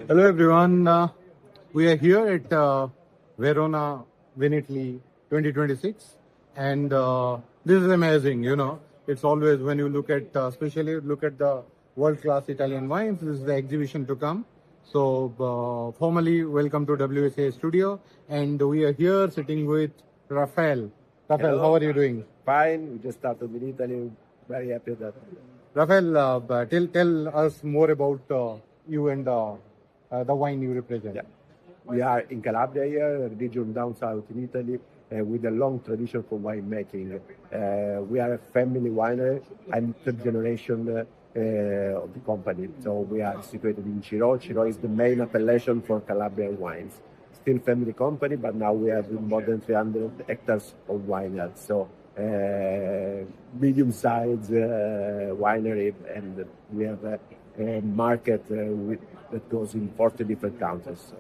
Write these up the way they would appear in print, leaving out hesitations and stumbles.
Hello everyone. We are here at Verona, Vinitaly 2026, and this is amazing. It's always when you look at, especially look at the world-class Italian wines. This is the exhibition to come. So formally, welcome to Wsci studio, and we are here sitting with Rafael. Rafael, Hello. how are you doing? Fine. We just started in Italy. Very happy that. Rafael, tell us more about you and the wine you represent. Yeah. We are in Calabria here, a region down south in Italy, with a long tradition for winemaking. We are a family winery. I'm third generation of the company. So we are situated in Ciro. Ciro is the main appellation for Calabrian wines. Still family company, but now we have more than 300 hectares of vineyards. So medium-sized winery, and we have a market that goes in 40 different countries.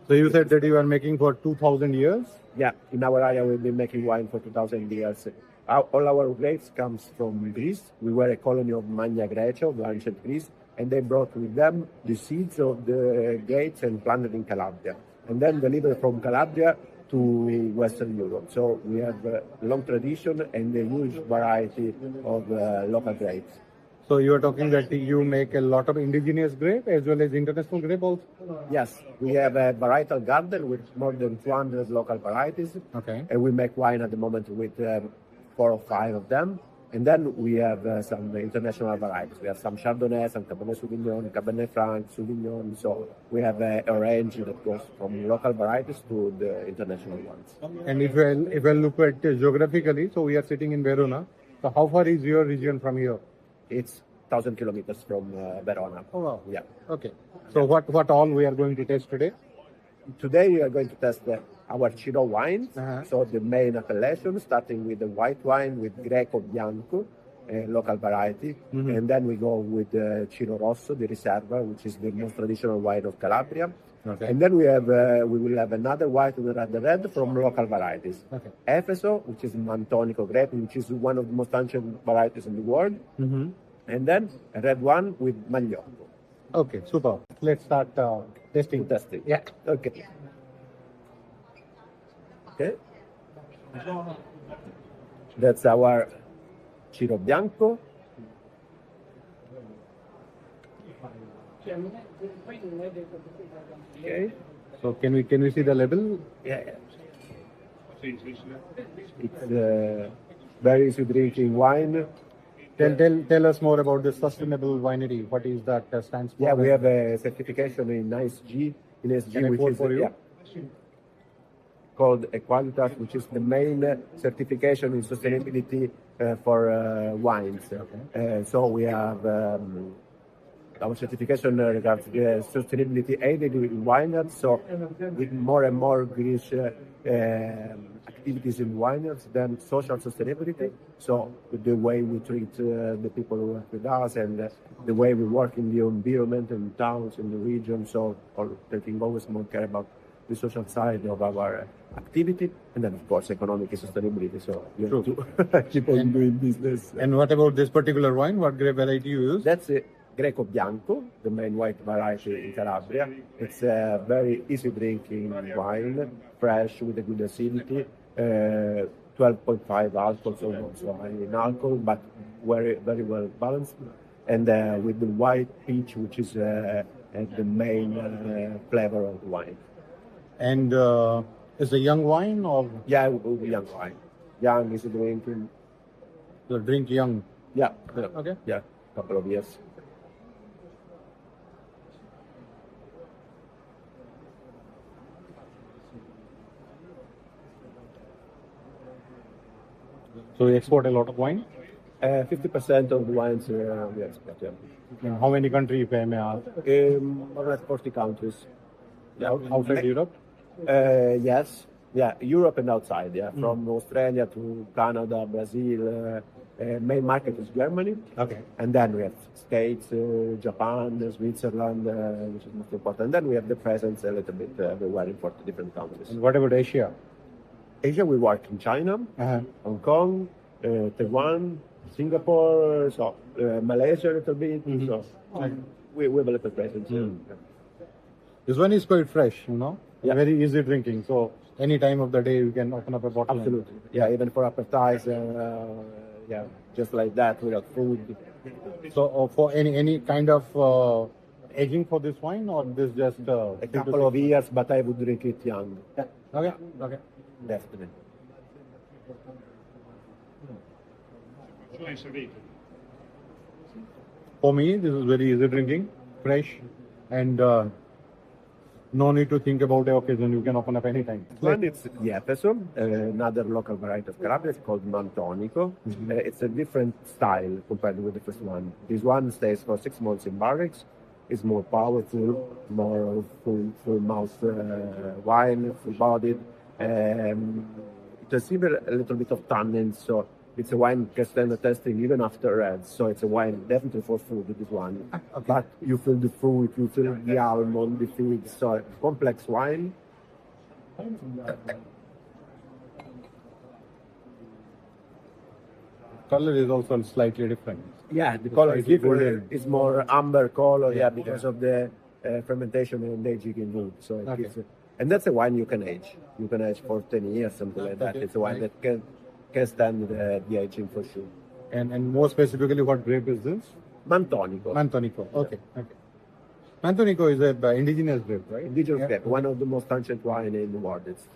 So you said that you are making for 2,000 years? Yeah, in our area we've been making wine for 2,000 years. All our grapes comes from Greece. We were a colony of Magna Graecia, of ancient Greece, and they brought with them the seeds of the grapes and planted in Calabria, and then delivered from Calabria to Western Europe. So we have a long tradition and a huge variety of local grapes. So you are talking that you make a lot of indigenous grape as well as international grape also? Yes, we have a varietal garden with more than 200 local varieties. Okay. And we make wine at the moment with 4 or 5 of them. And then we have some international varieties. We have some Chardonnay, some Cabernet Sauvignon, Cabernet Franc, Sauvignon. So we have a range that goes from local varieties to the international ones. And if I look at geographically, so we are sitting in Verona. So how far is your region from here? It's 1,000 kilometers from Verona. Oh wow. Yeah. Okay. So what all we are going to taste today? Today we are going to test our Ciro wines. Uh-huh. So the main appellation, starting with the white wine with Greco Bianco, a local variety. Mm-hmm. And then we go with Ciro Rosso, the Riserva, which is the most traditional wine of Calabria. Okay. And then we will have another white and the red from local varieties. Okay. Efeso, which is Mantonico grape, which is one of the most ancient varieties in the world. Mm-hmm. And then a red one with Magliocco. Okay, super. Let's start testing. Testing. Yeah. Okay. Okay. That's our Ciro Bianco. Okay. So can we see the label? Yeah. It's very easy drinking wine. Tell us more about the sustainable winery. What is that stands for? Yeah, we have a certification in SG, Can I which pour is for you? called Equalitas, which is the main certification in sustainability for wines. Okay. So we have our certification regards sustainability aided in vineyards. So with more and more Greece activities in vineyards, then social sustainability. So with the way we treat the people who work with us, and the way we work in the environment and towns in the region. So taking always more care about the social side of our activity, and then of course economic sustainability. So you have to keep on doing business. And what about this particular wine? What grape variety you use? That's it. Greco Bianco, the main white variety in Calabria. It's a very easy drinking wine, fresh with a good acidity, 12.5 alcohol, so high in alcohol, but very well balanced. And with the white peach, which is the main flavor of the wine. And is a young wine or Yeah, it will be young wine. Young is drinking. you drink young? Yeah. Okay. Yeah, couple of years. So you export a lot of wine? 50% of the wines we export. Yeah. In how many countries, if I may ask? More or less 40 countries. Yeah. Outside Europe? Yes. Yeah, Europe and outside. Yeah, from Australia to Canada, Brazil. Main market is Germany. Okay. And then we have States, Japan, Switzerland, which is most important. And then we have the presence a little bit everywhere in 40 different countries. And what about Asia? Asia, we work in China, Hong Kong, Taiwan, Singapore, Malaysia a little bit. So we have a little presence. This one is quite fresh, you know, Yeah. very easy drinking. So any time of the day you can open up a bottle. Absolutely. Yeah, even for appetizer, yeah, just like that without food. So for any kind of aging for this wine, or this just A couple of years, but I would drink it young. Yeah, Okay, okay. definitely. For me, this is very easy drinking, fresh, and no need to think about the occasion. You can open up anytime. One is Jefferson, another local variety of Calabria. It's called Mantonico. It's a different style compared with the first one. This one stays for 6 months in barracks. It's more powerful, more full mouth wine, full bodied. It has even a little bit of tannin, so it's a wine can stand the testing even after red. So it's a wine definitely for food, this one. Okay. But you feel the fruit, you feel the almond, the figs, so a complex wine. Color is also slightly different. Yeah, the color is slightly different. golden. It's more amber color, yeah, because of the fermentation and aging in wood. So it Okay. gives and that's a wine you can age. You can age for 10 years, something like that. Okay. It's a wine that can stand the aging for sure. And more specifically, what grape is this? Mantonico. Mantonico. Okay, okay. Mantonico is a indigenous grape, right? Indigenous Yeah. grape, one of the most ancient wine in the world. It's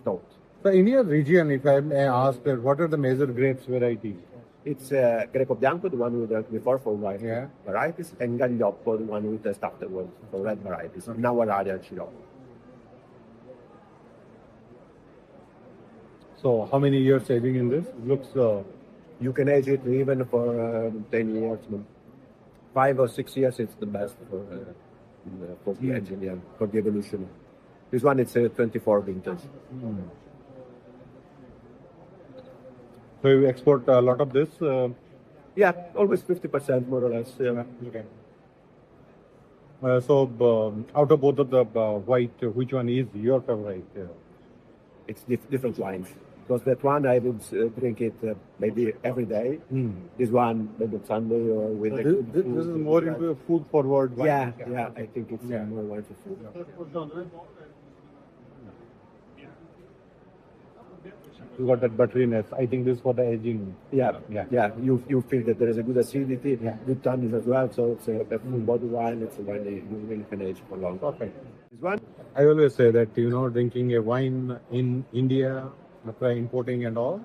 stout. So in your region, if I may ask, what are the major grapes varieties? It's Greco Bianco, the one we drank before for white Yeah. varieties, and Gaglioppo, the one we tested afterwards for red varieties. In our area, Chiro. So how many years aging in this? Looks You can age it even for 10 years. 5 or 6 years, it's the best for the aging, yeah, for the evolution. This one, it's a 24 vintage. so you export a lot of this. Yeah, always 50% more or less. Yeah. Okay. So out of both of the white, which one is your favorite? It's different wines. Because that one I would drink it maybe every day. This one maybe on Sunday or with a good This food. is more into a food forward wine. Yeah, I think it's Yeah. more wine for food. You got that butteriness. I think this is for the aging. Yeah, Yeah. yeah. You feel that there is a good acidity, Yeah. good tannin as well. So it's a full body wine. It's a wine that you really can age for long. Perfect. This one, I always say that, drinking a wine in India, after importing and all,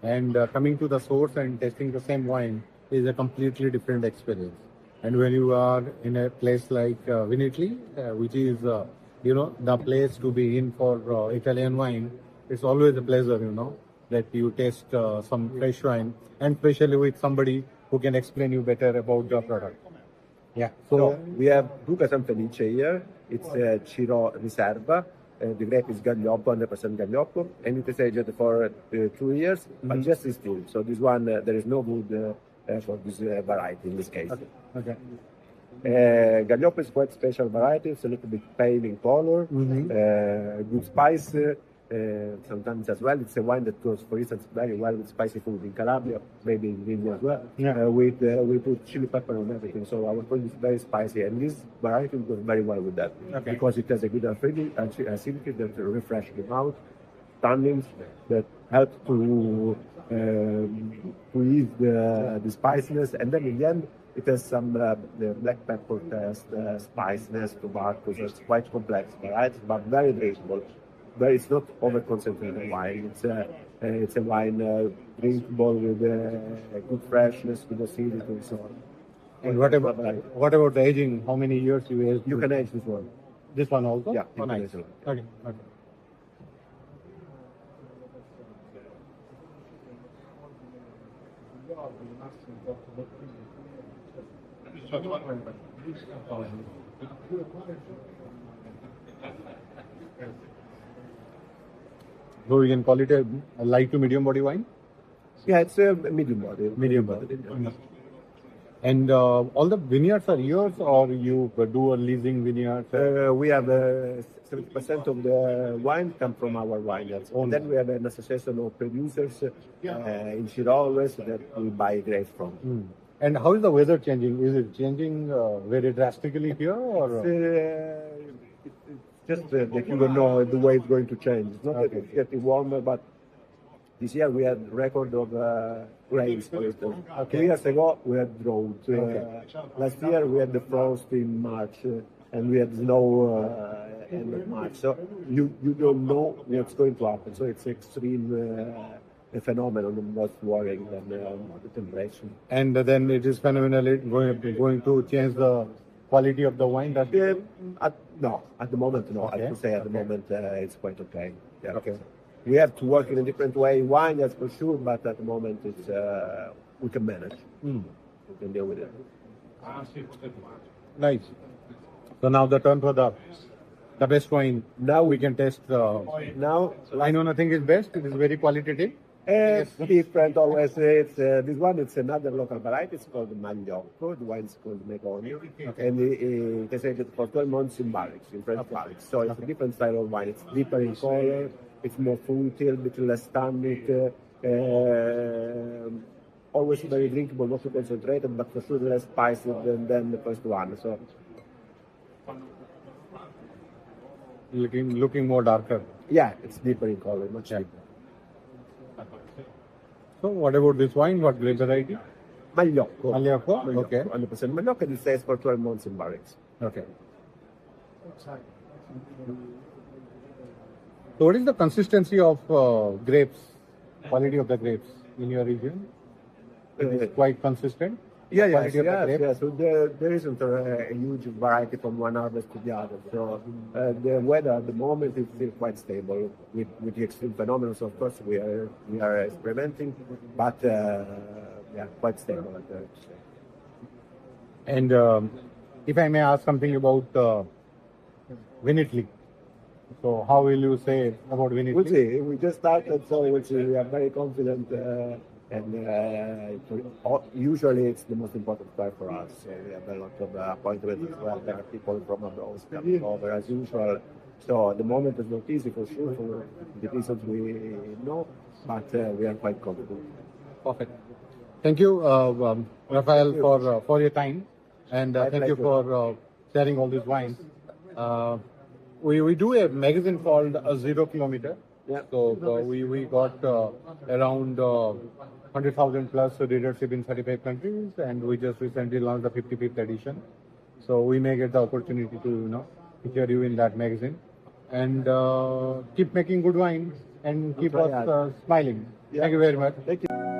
and coming to the source and tasting the same wine is a completely different experience. And when you are in a place like Vinitaly, which is, the place to be in for Italian wine, it's always a pleasure, that you taste some fresh wine, and especially with somebody who can explain you better about the product. Yeah. so we have Duca San Felice here. It's Ciro Riserva. The grape is Gaglioppo, 100% Gaglioppo, and it is aged for 2 years, but just distilled. So this one, there is no wood for this variety in this case. Okay. Gaglioppo is quite special variety. It's a little bit pale in color, good spice. Sometimes as well, it's a wine that goes, for instance, very well with spicy food in Calabria, maybe in India as well. Yeah. We put chili pepper on everything, so our food is very spicy, and this variety goes very well with that because it has a good acidity that refreshes the mouth, tannins that help to ease the spiciness, and then in the end, it has some the black pepper taste, spiciness, tobacco, so it's quite complex variety, but very drinkable. But it's not over-concentrated wine. It's a wine drinkable with good freshness, good acidity, and so on. And what about the aging? How many years you age? You can age this one. This one also? Yeah, Oh, you can nice. age it. Okay. Okay. So we can call it a light to medium body wine? Yeah, it's a medium body. Medium body. And all the vineyards are yours, or you do a leasing vineyard? We have 70% of the wine come from our vineyards. And then we have an association of producers in Chiro that we buy grapes from. And how is the weather changing? Is it changing very drastically here, or? It's just that you don't know the way it's going to change. It's not that it's getting warmer, but this year we had record of rains, for instance. 2 years ago we had drought. Last year we had the frost in March, and we had snow end of March. So you don't know what's going to happen. So it's extreme phenomenon, most worrying than the temperature. And then it is phenomenally going to change the quality of the wine. No, at the moment, no. I have to say at the moment it's quite okay. Yeah. Okay. We have to work in a different way in wine, that's for sure, but at the moment it's we can manage. We can deal with it. Nice. So now the turn for the best wine. Now we can test. Now I know nothing is best. It is very qualitative. it's different always. It's this one. It's another local variety. It's called Magliocco. The wine is called Megoni, and it is aged for 12 months in barrels, in French barrels. So it's a different style of wine. It's deeper in color. It's more fruity, a bit less tannic. Always very drinkable, not too concentrated, but for sure less spicy than the first one. So looking more darker. yeah, it's deeper in color, much deeper. So what about this wine? What grape variety? Magliocco. Magliocco. Okay. 100% Magliocco, and it stays for 12 months in barrels. Okay. So what is the consistency of grapes, quality of the grapes in your region? It is quite consistent? Yes. So there isn't a huge variety from one harvest to the other. So the weather at the moment is still quite stable with the extreme phenomena. So of course we are experimenting, but quite stable. And if I may ask something about Vinitaly. So how will you say about Vinitaly? We'll see. We just started, so we'll see. We are very confident. Usually it's the most important part for us. So we have a lot of appointments as well. There are people from abroad coming over as usual. So at the moment it's not easy for sure for the reasons we know, but we are quite confident. Perfect. Thank you, Rafael, for your time, and thank you for sharing all these wines. We do a magazine called 0 Kilometer. Yeah. So we got around 100,000 plus readership in 35 countries, and we just recently launched the 55th edition. So we may get the opportunity to feature you in that magazine, and keep making good wine and keep us smiling. Yeah. Thank you very much. Thank you.